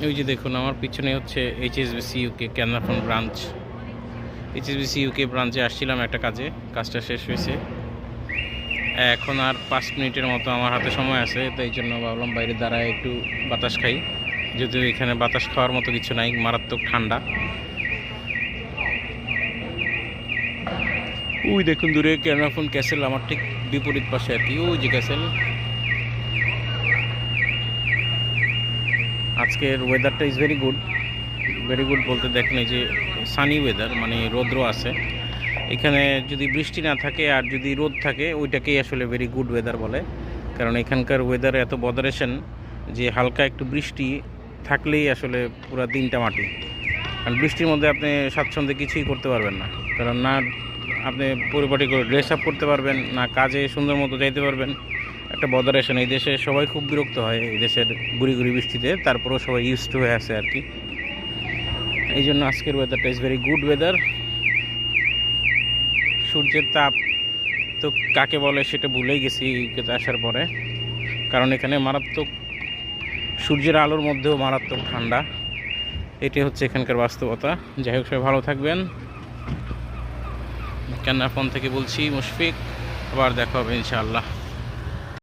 ওই যে দেখুন আমার পিছনে হচ্ছে HSBC UK Caernarfon branch. HSBC UK ব্রাঞ্চে আসছিলাম একটা কাজটা শেষ হয়েছে। এখন আর 5 মিনিটের মতো আমার হাতে সময় আছে, তাই জন্য ভাবলাম বাইরে দাঁড়ায় একটু বাতাস খাই। যদিও এখানে বাতাস খাওয়ার মতো কিছু নাই, মারাত্মক ঠান্ডা। ওই দেখুন দূরে ক্যানারফোন ক্যাসেল, আমার ঠিক বিপরীত পাশে আর কি, ওই যে ক্যাসেল। আজকের ওয়েদারটা is very good. Very good বলতে দেখেন এই যে সানি ওয়েদার, মানে রৌদ্র আছে। এখানে যদি বৃষ্টি না থাকে আর যদি রোদ থাকে ওইটাকেই আসলে ভেরি গুড ওয়েদার বলে। কারণ এখানকার ওয়েদার এত বদারেশন যে হালকা একটু বৃষ্টি থাকলেই আসলে পুরো দিনটা মাটি। কারণ বৃষ্টির মধ্যে আপনি স্বাচ্ছন্দ্যে কিছুই করতে পারবেন না, কারণ না আপনি পরিপাটি করে ড্রেস আপ করতে পারবেন, না কাজে সুন্দর মতো যাইতে পারবেন। একটা বদারেশন। এই দেশে সবাই খুব বিরক্ত হয় এই দেশের গুড়ি গুড়ি বৃষ্টিতে, তারপরেও সবাই ইউজ টু হয়ে আছে আর কি। এই জন্য আজকের ওয়েদারটা ইজ ভেরি গুড ওয়েদার। সূর্যের তাপ তো কাকে বলে সেটা ভুলেই গেছি ইউকেতে আসার পরে, কারণ এখানে মারাত্মক সূর্যের আলোর মধ্যেও মারাত্মক ঠান্ডা। এটি হচ্ছে এখানকার বাস্তবতা। যাই হোক, সবাই ভালো থাকবেন। ক্যানারফোন থেকে বলছি মুশফিক, আবার দেখা হবে ইনশাআল্লাহ।